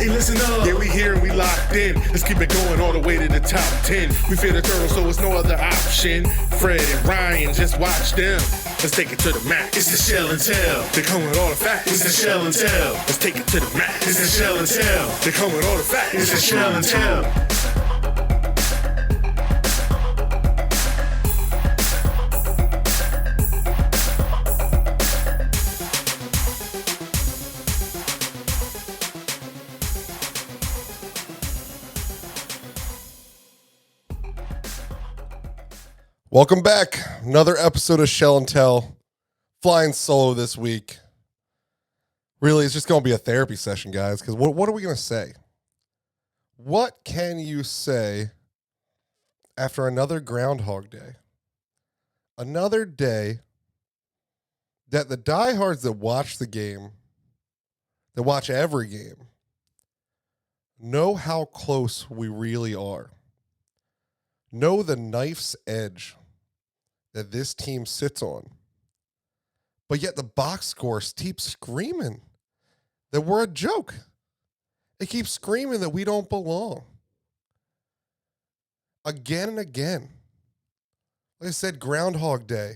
Hey, listen up. Yeah, we here and we locked in. Let's keep it going all the way to the top 10. We fear the turtles, so it's no other option. Fred and Ryan, just watch them. Let's take it to the max. It's the Shell and Tell. They come with all the facts. It's the Shell and Tell. Let's take it to the max. It's the Shell and Tell. They come with all the facts. It's the Shell and Tell. Welcome back. Another episode of Shell and Tell. Flying solo this week. Really, it's just going to be a therapy session, guys, because what are we going to say? What can you say after another Groundhog Day? Another day that the diehards that watch the game, that watch every game, know how close we really are. Know the knife's edge that this team sits on. But yet the box score keeps screaming that we're a joke. It keeps screaming that we don't belong. Again and again. Like I said, Groundhog Day.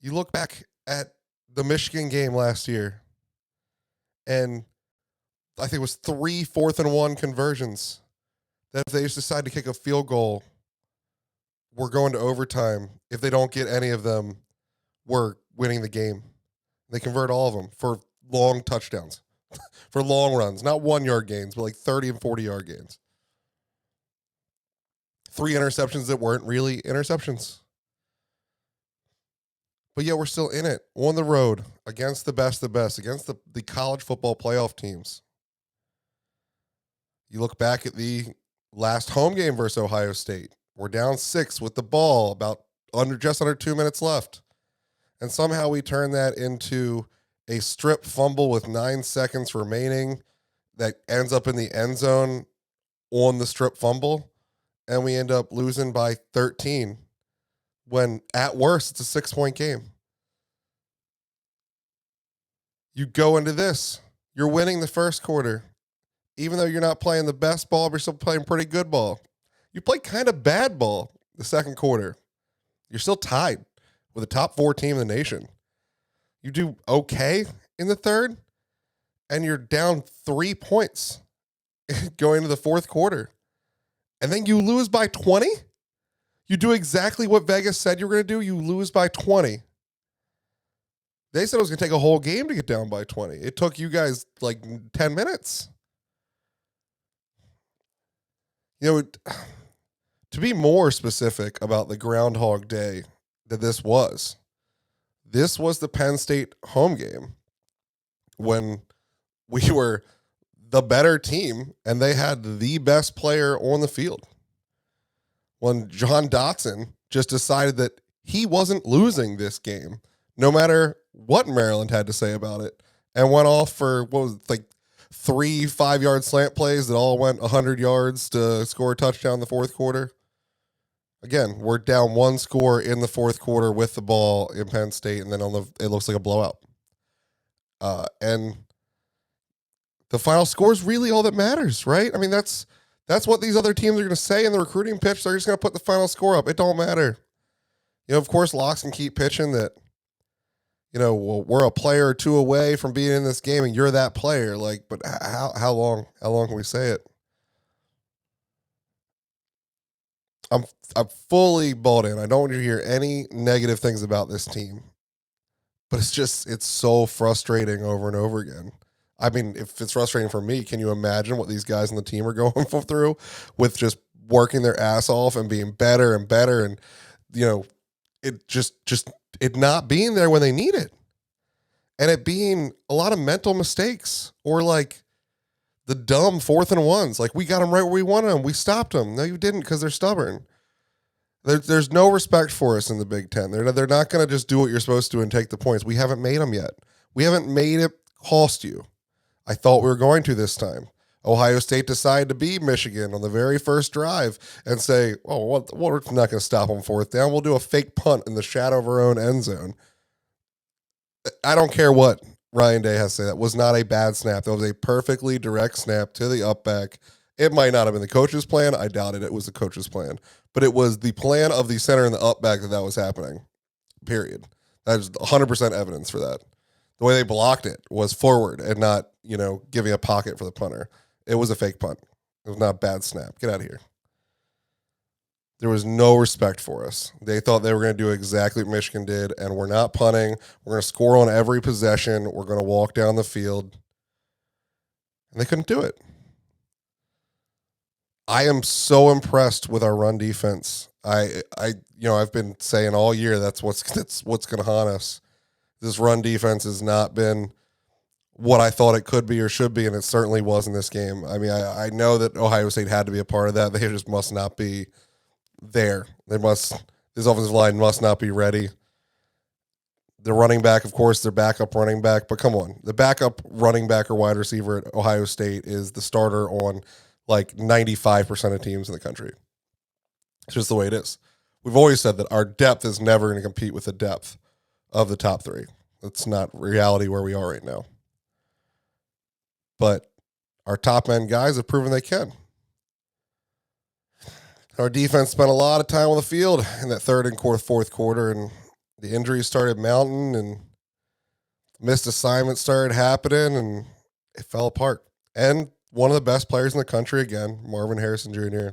You look back at the Michigan game last year, and I think it was 3 4th-and-1 conversions that if they just decide to kick a field goal, we're going to overtime. If they don't get any of them, we're winning the game. They convert all of them for long touchdowns, for long runs, not 1-yard gains, but like 30 and 40-yard gains. 3 interceptions that weren't really interceptions. But yeah, we're still in it on the road against the best, against the college football playoff teams. You look back at the last home game versus Ohio State. We're down 6 with the ball, just under 2 minutes left. And somehow we turn that into a strip fumble with 9 seconds remaining that ends up in the end zone on the strip fumble. And we end up losing by 13 when at worst it's a 6-point game. You go into this, you're winning the first quarter. Even though you're not playing the best ball, but you're still playing pretty good ball. You play kind of bad ball the second quarter. You're still tied with a top 4 team in the nation. You do okay in the third, and you're down 3 points going into the fourth quarter. And then you lose by 20? You do exactly what Vegas said you were going to do. You lose by 20. They said it was going to take a whole game to get down by 20. It took you guys like 10 minutes. You know, to be more specific about the Groundhog Day that this was the Penn State home game when we were the better team and they had the best player on the field. When John Dotson just decided that he wasn't losing this game, no matter what Maryland had to say about it, and went off for, 3 5-yard slant plays that all went 100 yards to score a touchdown in the fourth quarter. Again, we're down 1 score in the fourth quarter with the ball in Penn State, and then it looks like a blowout. And the final score is really all that matters, right? I mean, that's what these other teams are going to say in the recruiting pitch. They're just going to put the final score up. It don't matter. You know, of course, Locks can keep pitching that, we're a player or 2 away from being in this game, and you're that player. But how long? How long can we say it? I'm fully bought in. I don't want you to hear any negative things about this team, but it's so frustrating over and over again. I mean, if it's frustrating for me, can you imagine what these guys on the team are going through with just working their ass off and being better and better, and it just it not being there when they need it, and it being a lot of mental mistakes or like the dumb 4th-and-1s. Like, we got them right where we wanted them. We stopped them. No, you didn't, because they're stubborn. There's no respect for us in the Big Ten. They're not going to just do what you're supposed to and take the points. We haven't made them yet. We haven't made it cost you. I thought we were going to this time. Ohio State decided to beat Michigan on the very first drive and say, we're not going to stop them 4th down. We'll do a fake punt in the shadow of our own end zone. I don't care what. Ryan Day has to say that was not a bad snap. That was a perfectly direct snap to the up back. It might not have been the coach's plan. I doubted it was the coach's plan, but it was the plan of the center and the up back that was happening. Period. That is 100% evidence for that. The way they blocked it was forward and not, giving a pocket for the punter. It was a fake punt. It was not a bad snap. Get out of here. There was no respect for us. They thought they were going to do exactly what Michigan did, and we're not punting. We're going to score on every possession. We're going to walk down the field. And they couldn't do it. I am so impressed with our run defense. I've been saying all year that's what's going to haunt us. This run defense has not been what I thought it could be or should be, and it certainly was in this game. I mean, I know that Ohio State had to be a part of that. They just must not be there. This offensive line must not be ready. The running back, of course, their backup running back, but come on. The backup running back or wide receiver at Ohio State is the starter on like 95% of teams in the country. It's just the way it is. We've always said that our depth is never going to compete with the depth of the top three. That's not reality where we are right now. But our top end guys have proven they can. Our defense spent a lot of time on the field in that third and fourth quarter, and the injuries started mounting, and missed assignments started happening, and it fell apart. And one of the best players in the country, again, Marvin Harrison Jr.,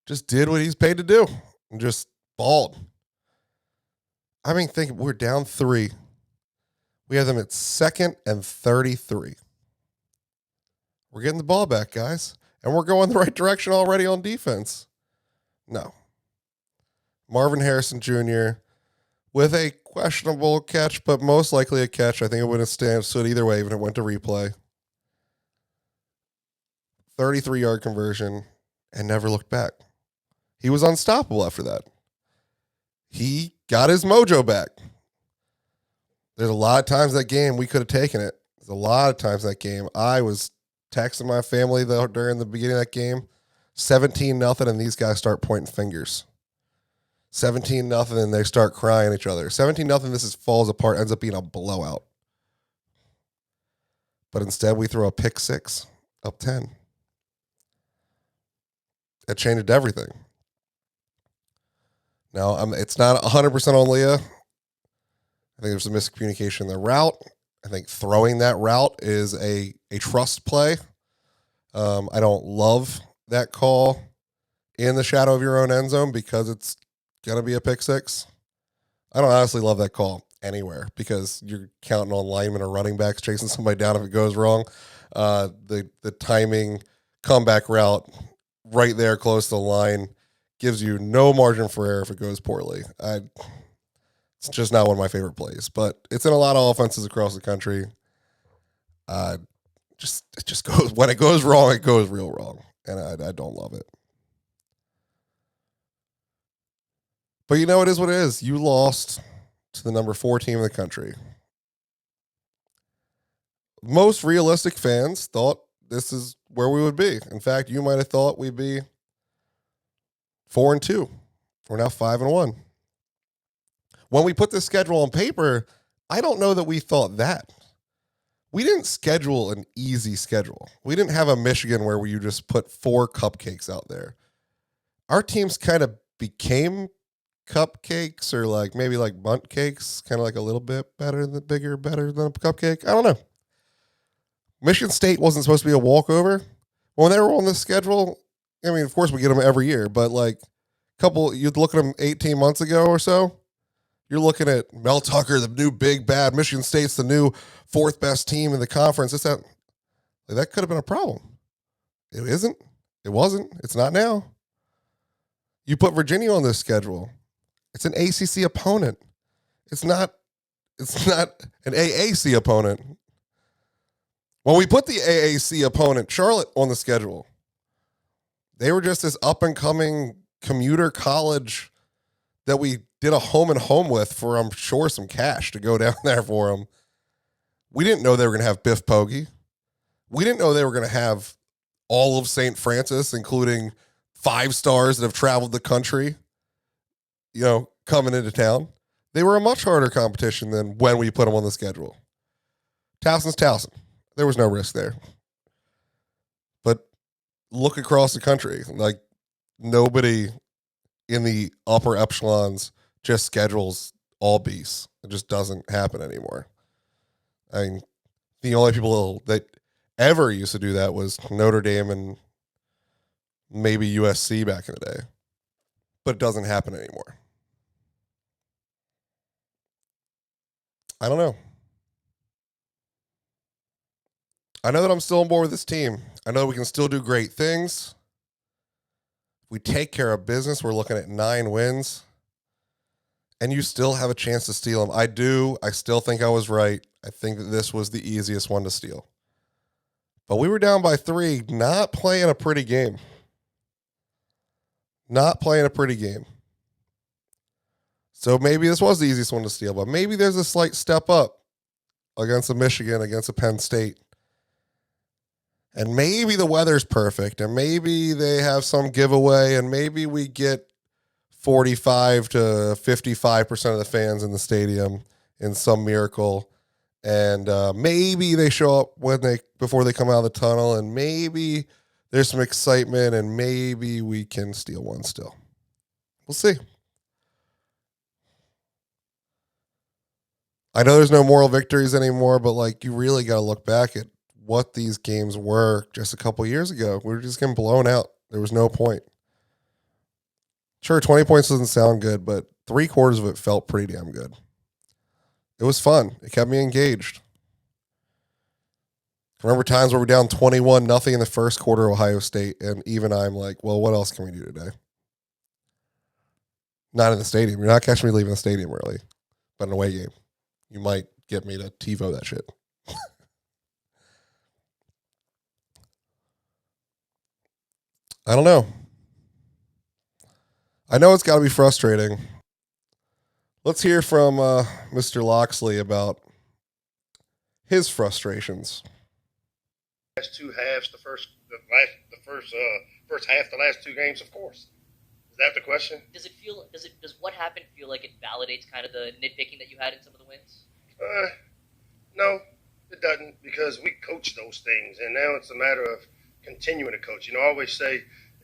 just did what he's paid to do and just balled. I mean, we're down 3. We have them at 2nd and 33. We're getting the ball back, guys, and we're going the right direction already on defense. No. Marvin Harrison Jr. with a questionable catch, but most likely a catch. I think it would have stood either way, even if it went to replay. 33-yard conversion and never looked back. He was unstoppable after that. He got his mojo back. There's a lot of times that game we could have taken it. There's a lot of times that game. I was texting my family though during the beginning of that game. 17-0, and these guys start pointing fingers. 17-0, and they start crying at each other. 17-0, this falls apart, ends up being a blowout. But instead, we throw a pick 6, up 10. It changed everything. Now, it's not 100% on Leah. I think there's a miscommunication in the route. I think throwing that route is a trust play. I don't love that call in the shadow of your own end zone because it's going to be a pick 6. I don't honestly love that call anywhere because you're counting on linemen or running backs chasing somebody down if it goes wrong. The timing comeback route right there close to the line gives you no margin for error if it goes poorly. It's just not one of my favorite plays, but it's in a lot of offenses across the country. It just goes, when it goes wrong, it goes real wrong. And I don't love it. But you know, it is what it is. You lost to the number 4 team in the country. Most realistic fans thought this is where we would be. In fact, you might have thought we'd be 4-2. We're now 5-1. When we put this schedule on paper, I don't know that we thought that. We didn't schedule an easy schedule. We didn't have a Michigan where you just put 4 cupcakes out there. Our teams kind of became cupcakes or maybe bunt cakes, kind of like a little bit better than a cupcake. I don't know. Michigan State wasn't supposed to be a walkover. When they were on this schedule, I mean, of course we get them every year, but you'd look at them 18 months ago or so, you're looking at Mel Tucker, the new big bad. Michigan State's the new 4th best team in the conference. That could have been a problem. It isn't. It wasn't. It's not now. You put Virginia on this schedule. It's an ACC opponent. It's not an AAC opponent. When we put the AAC opponent, Charlotte, on the schedule, they were just this up-and-coming commuter college that we did a home and home with for, I'm sure, some cash to go down there for them. We didn't know they were going to have Biff Poggi. We didn't know they were going to have all of St. Francis, including 5 stars that have traveled the country, coming into town. They were a much harder competition than when we put them on the schedule. Towson's Towson. There was no risk there. But look across the country. Like, nobody in the upper echelons just schedules all beasts. It just doesn't happen anymore. I mean, the only people that ever used to do that was Notre Dame and maybe USC back in the day. But it doesn't happen anymore. I don't know. I know that I'm still on board with this team. I know we can still do great things. If we take care of business, we're looking at 9 wins. And you still have a chance to steal them. I do. I still think I was right. I think that this was the easiest one to steal. But we were down by 3, not playing a pretty game. Not playing a pretty game. So maybe this was the easiest one to steal, but maybe there's a slight step up against a Michigan, against a Penn State. And maybe the weather's perfect, and maybe they have some giveaway, and maybe we get 45 to 55% of the fans in the stadium in some miracle. And maybe they show up before they come out of the tunnel, and maybe there's some excitement, and maybe we can steal one still. We'll see. I know there's no moral victories anymore, but like, you really got to look back at what these games were just a couple years ago. We were just getting blown out. There was no point. Sure, 20 points doesn't sound good, but 3/4 of it felt pretty damn good. It was fun. It kept me engaged. I remember times where we're down 21-0 in the first quarter of Ohio State, and even I'm like, well, what else can we do today? Not in the stadium. You're not catching me leaving the stadium early, but an away game. You might get me to TiVo that shit. I don't know. I know it's got to be frustrating. Let's hear from Mr. Loxley about his frustrations. Last 2 halves, first half, the last 2 games, of course. Is that the question? Does what happened feel like it validates kind of the nitpicking that you had in some of the wins? No, it doesn't, because we coach those things, and now it's a matter of continuing to coach. I always say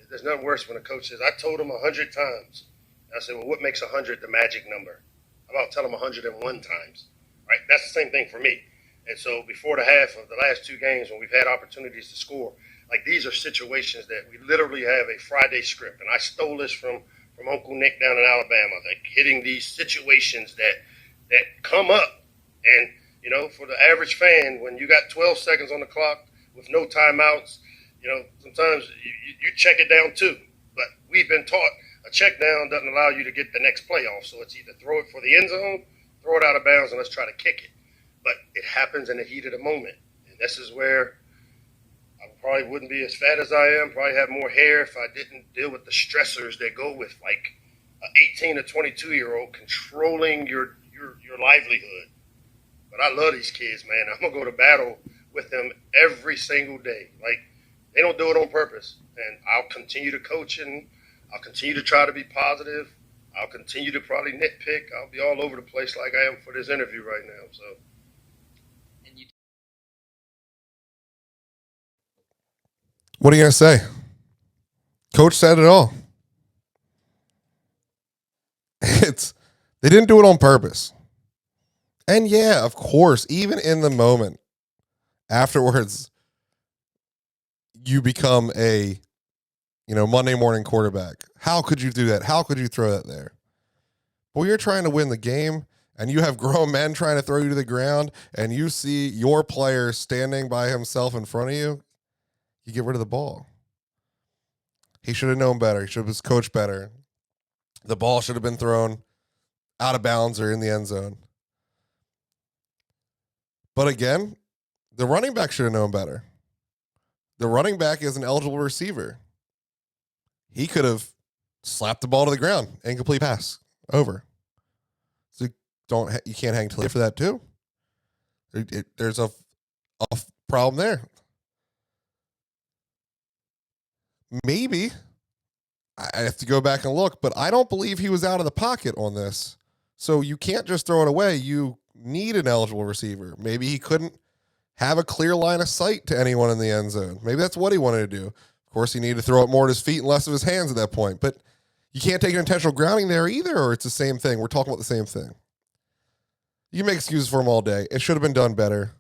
there's nothing worse when a coach says, I told him 100 times. And I say, well, what makes 100 the magic number? How about tell him 101 times? Right? That's the same thing for me. And so before the half of the last 2 games, when we've had opportunities to score, like, these are situations that we literally have a Friday script. And I stole this from Uncle Nick down in Alabama, like hitting these situations that come up. And, for the average fan, when you got 12 seconds on the clock with no timeouts, sometimes you check it down too. But we've been taught a check down doesn't allow you to get the next playoff. So it's either throw it for the end zone, throw it out of bounds, and let's try to kick it. But it happens in the heat of the moment. And this is where I probably wouldn't be as fat as I am, probably have more hair if I didn't deal with the stressors that go with, like, an 18 to 22-year-old controlling your livelihood. But I love these kids, man. I'm going to go to battle with them every single day. Like, they don't do it on purpose. And I'll continue to coach, and I'll continue to try to be positive. I'll continue to probably nitpick. I'll be all over the place like I am for this interview right now. So, what are you going to say? Coach said it all. They didn't do it on purpose. And yeah, of course, even in the moment, afterwards, you become a, Monday morning quarterback. How could you do that? How could you throw that there? Well, you're trying to win the game, and you have grown men trying to throw you to the ground, and you see your player standing by himself in front of you, you get rid of the ball. He should have known better. He should have coached better. The ball should have been thrown out of bounds or in the end zone. But again, the running back should have known better. The running back is an eligible receiver. He could have slapped the ball to the ground, incomplete pass, over. So you can't hang till for that too. There's a problem there. Maybe I have to go back and look, but I don't believe he was out of the pocket on this. So you can't just throw it away. You need an eligible receiver. Maybe he couldn't have a clear line of sight to anyone in the end zone. Maybe that's what he wanted to do. Of course, he needed to throw it more at his feet and less of his hands at that point. But you can't take an intentional grounding there either, or it's the same thing. We're talking about the same thing. You can make excuses for him all day. It should have been done better.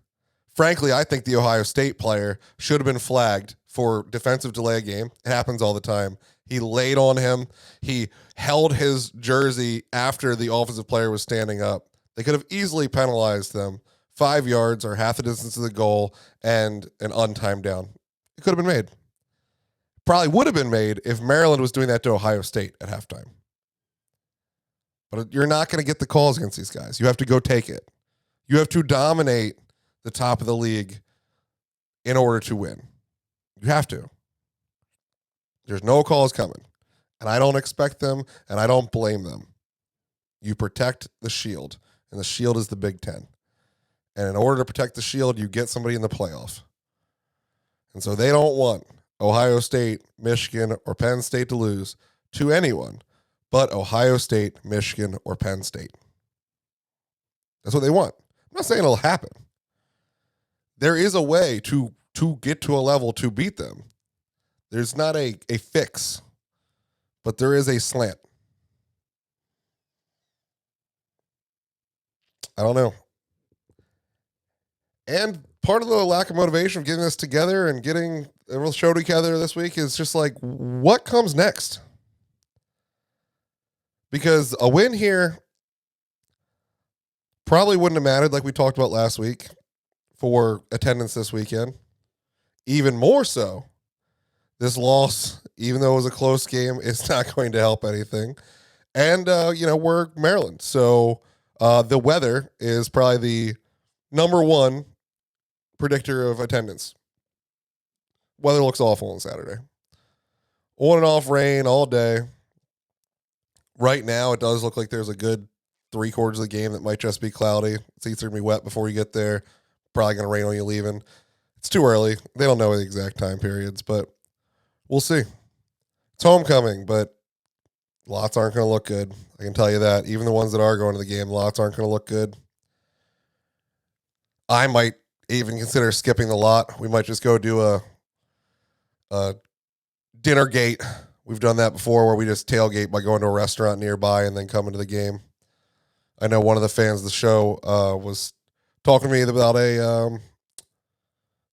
Frankly, I think the Ohio State player should have been flagged for defensive delay of game. It happens all the time. He laid on him. He held his jersey after the offensive player was standing up. They could have easily penalized them. 5 yards or half the distance to the goal and an untimed down. It could have been made. Probably would have been made if Maryland was doing that to Ohio State at halftime. But you're not going to get the calls against these guys. You have to go take it. You have to dominate the top of the league in order to win. You have to. There's no calls coming. And I don't expect them, and I don't blame them. You protect the shield, and the shield is the Big Ten. And in order to protect the shield, you get somebody in the playoff. And so they don't want Ohio State, Michigan, or Penn State to lose to anyone but Ohio State, Michigan, or Penn State. That's what they want. I'm not saying it'll happen. There is a way to get to a level to beat them. There's not a fix, but there is a slant. I don't know. And part of the lack of motivation of getting this together and getting a real show together this week is just like, what comes next? Because a win here probably wouldn't have mattered, like we talked about last week, for attendance this weekend. Even more so, this loss, even though it was a close game, is not going to help anything. And, we're Maryland. So the weather is probably the number one predictor of attendance. Weather looks awful on Saturday. On and off rain all day. Right now, it does look like there's a good 3/4 of the game that might just be cloudy. Seats are going to be wet before you get there. Probably going to rain when you leaving. It's too early. They don't know the exact time periods, but we'll see. It's homecoming, but lots aren't going to look good. I can tell you that. Even the ones that are going to the game, lots aren't going to look good. I might even consider skipping the lot. We might just go do a dinner gate. We've done that before where we just tailgate by going to a restaurant nearby and then coming to the game. I know one of the fans of the show was talking to me about a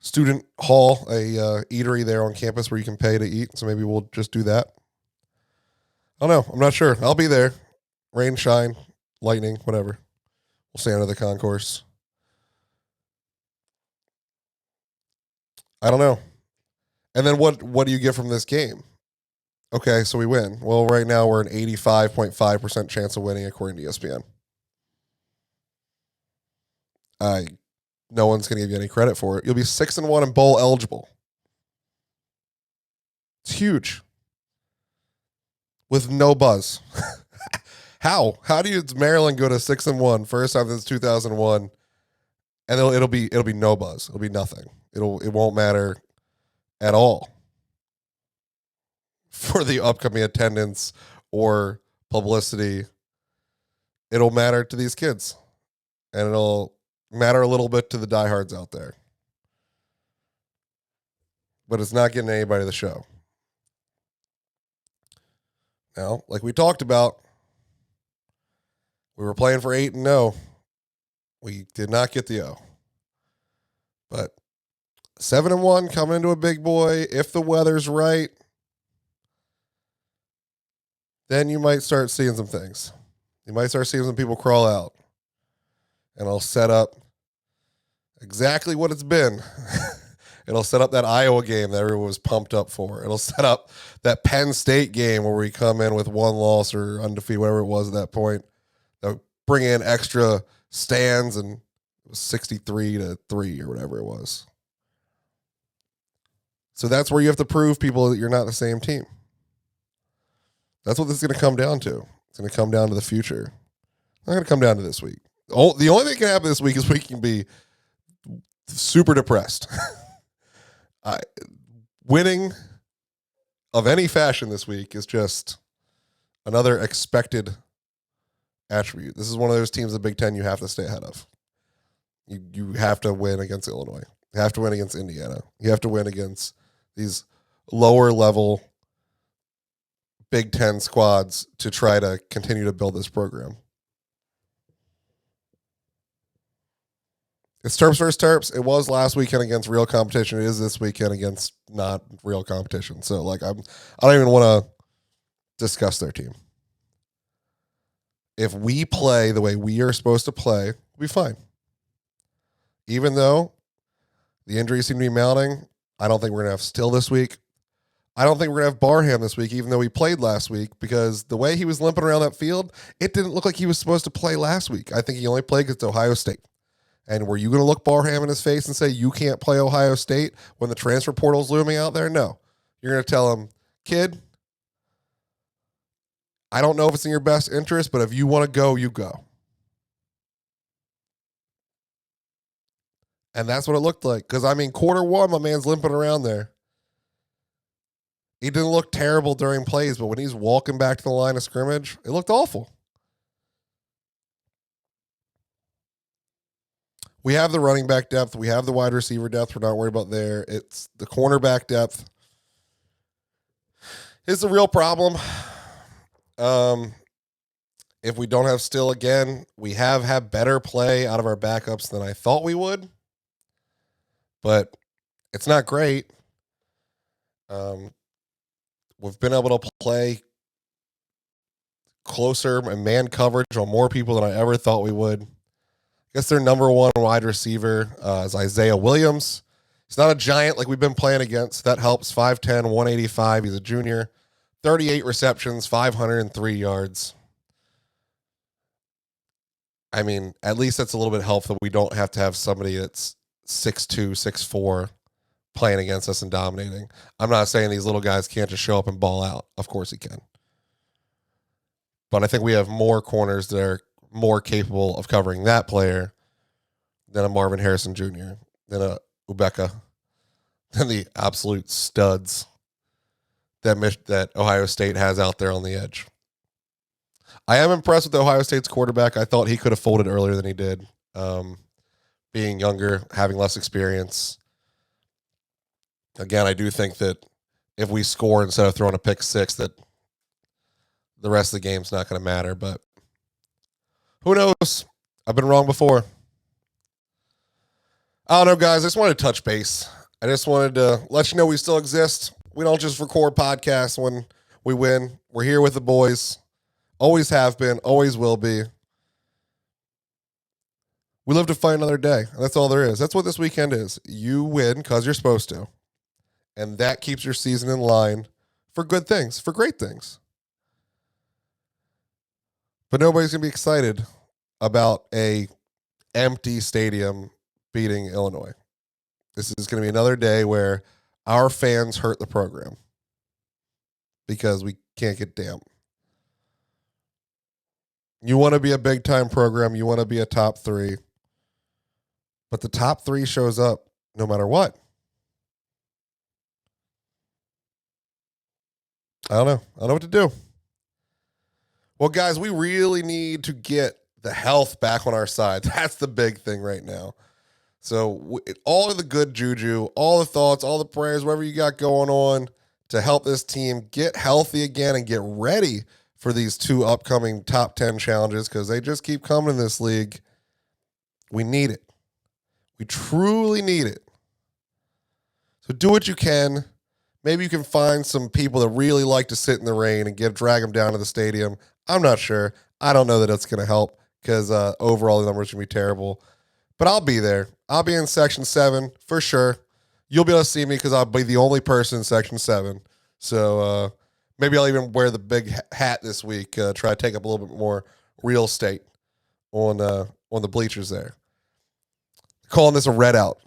student hall, a eatery there on campus where you can pay to eat. So maybe we'll just do that. I don't know. I'm not sure. I'll be there. Rain, shine, lightning, whatever. We'll stay under the concourse. I don't know. And then what do you get from this game? Okay, so we win. Well, right now we're an 85.5% chance of winning according to ESPN. No one's going to give you any credit for it. You'll be 6-1 and bowl eligible. It's huge. With no buzz. How? How does Maryland go to 6-1 first time since 2001, and it'll be no buzz. It'll be nothing. It won't matter at all for the upcoming attendance or publicity. It'll matter to these kids, and it'll matter a little bit to the diehards out there. But it's not getting anybody to the show. Now, like we talked about, we were playing for 8-0. We did not get the O. But 7-1 coming into a big boy. If the weather's right, then you might start seeing some things. You might start seeing some people crawl out. And it'll set up exactly what it's been. It'll set up that Iowa game that everyone was pumped up for. It'll set up that Penn State game where we come in with one loss or undefeated, whatever it was at that point. They'll bring in extra stands, and it was 63-3 or whatever it was. So that's where you have to prove people that you're not the same team. That's what this is going to come down to. It's going to come down to the future. It's not going to come down to this week. The only thing that can happen this week is we can be super depressed. Winning of any fashion this week is just another expected attribute. This is one of those teams in the Big Ten you have to stay ahead of. You have to win against Illinois. You have to win against Indiana. You have to win against these lower level Big Ten squads to try to continue to build this program. It's Terps versus Terps. It was last weekend against real competition. It is this weekend against not real competition. So, like, I don't even want to discuss their team. If we play the way we are supposed to play, we'll be fine. Even though the injuries seem to be mounting, I don't think we're going to have Still this week. I don't think we're going to have Barham this week, even though he played last week, because the way he was limping around that field, it didn't look like he was supposed to play last week. I think he only played against Ohio State. And were you going to look Barham in his face and say, you can't play Ohio State when the transfer portal's looming out there? No. You're going to tell him, kid, I don't know if it's in your best interest, but if you want to go, you go. And that's what it looked like. Because, I mean, quarter one, my man's limping around there. He didn't look terrible during plays, but when he's walking back to the line of scrimmage, it looked awful. We have the running back depth. We have the wide receiver depth. We're not worried about there. It's the cornerback depth. It's a real problem. If we don't have Still again, we have had better play out of our backups than I thought we would. But it's not great. We've been able to play closer and man coverage on more people than I ever thought we would. I guess their number one wide receiver is Isaiah Williams. He's not a giant like we've been playing against. That helps. 5'10", 185. He's a junior. 38 receptions, 503 yards. I mean, at least that's a little bit helpful. We don't have to have somebody that's 6'2", 6'4", playing against us and dominating. I'm not saying these little guys can't just show up and ball out. Of course he can. But I think we have more corners that are more capable of covering that player than a Marvin Harrison Jr., than a Ubeka, than the absolute studs that Ohio State has out there on the edge. I am impressed with Ohio State's quarterback. I thought he could have folded earlier than he did. Being younger, having less experience. Again, I do think that if we score instead of throwing a pick six, that the rest of the game's not going to matter. But who knows? I've been wrong before. I don't know, guys. I just wanted to touch base. I just wanted to let you know we still exist. We don't just record podcasts when we win. We're here with the boys. Always have been. Always will be. We live to fight another day. That's all there is. That's what this weekend is. You win because you're supposed to. And that keeps your season in line for good things, for great things. But nobody's going to be excited about a empty stadium beating Illinois. This is going to be another day where our fans hurt the program because we can't get damn. You want to be a big-time program. You want to be a top three. But the top three shows up no matter what. I don't know. I don't know what to do. Well, guys, we really need to get the health back on our side. That's the big thing right now. So all of the good juju, all the thoughts, all the prayers, whatever you got going on to help this team get healthy again and get ready for these two upcoming top 10 challenges because they just keep coming in this league. We need it. We truly need it. So do what you can. Maybe you can find some people that really like to sit in the rain and drag them down to the stadium. I'm not sure. I don't know that it's going to help because overall the numbers are going to be terrible. But I'll be there. I'll be in Section 7 for sure. You'll be able to see me because I'll be the only person in Section 7. So maybe I'll even wear the big hat this week, try to take up a little bit more real estate on the bleachers there. Calling this a red out.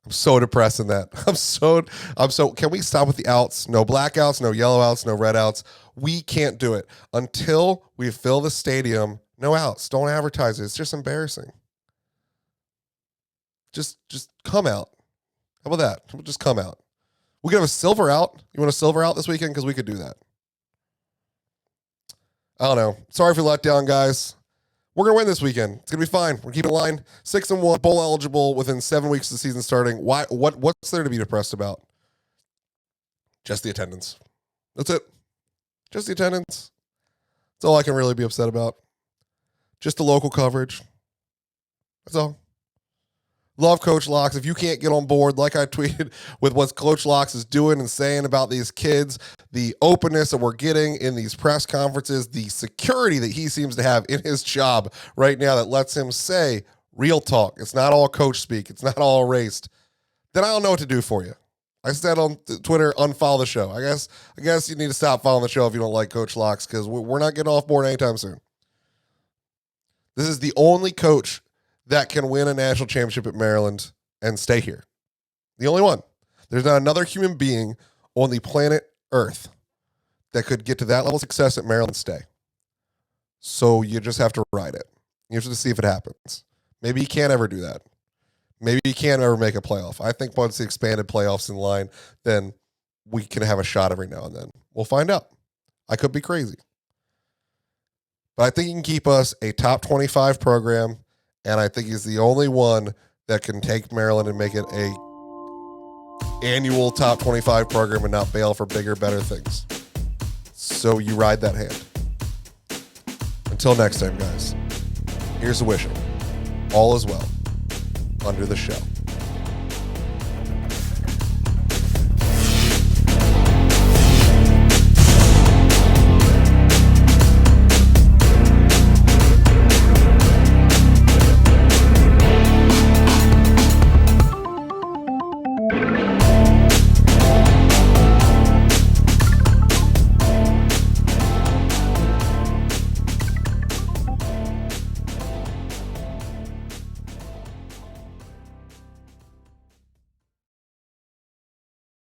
I'm so depressed in that. I'm so, can we stop with the outs? No blackouts, no yellow outs, no red outs. We can't do it. Until we fill the stadium, no outs. Don't advertise it. It's just embarrassing. Just come out. How about that? Just come out. We could have a silver out. You want a silver out this weekend? Because we could do that. I don't know. Sorry for the letdown, guys. We're going to win this weekend. It's going to be fine. We're keeping line 6-1, bowl eligible within 7 weeks of the season starting. Why? What's there to be depressed about? Just the attendance. That's it. Just the attendance. That's all I can really be upset about. Just the local coverage. That's all. Love Coach Locks. If you can't get on board, like I tweeted, with what Coach Locks is doing and saying about these kids, the openness that we're getting in these press conferences, the security that he seems to have in his job right now that lets him say real talk. It's not all coach speak. It's not all erased. Then I don't know what to do for you. I said on Twitter, unfollow the show. I guess you need to stop following the show if you don't like Coach Locks, because we're not getting off board anytime soon. This is the only coach that can win a national championship at Maryland and stay here. The only one. There's not another human being on the planet Earth that could get to that level of success at Maryland and stay. So you just have to ride it. You have to see if it happens. Maybe he can't ever do that. Maybe he can't ever make a playoff. I think once the expanded playoffs in line, then we can have a shot every now and then. We'll find out. I could be crazy. But I think he can keep us a top 25 program, and I think he's the only one that can take Maryland and make it a annual top 25 program and not bail for bigger, better things. So you ride that hand. Until next time, guys, here's a wishing. All is well under the shell.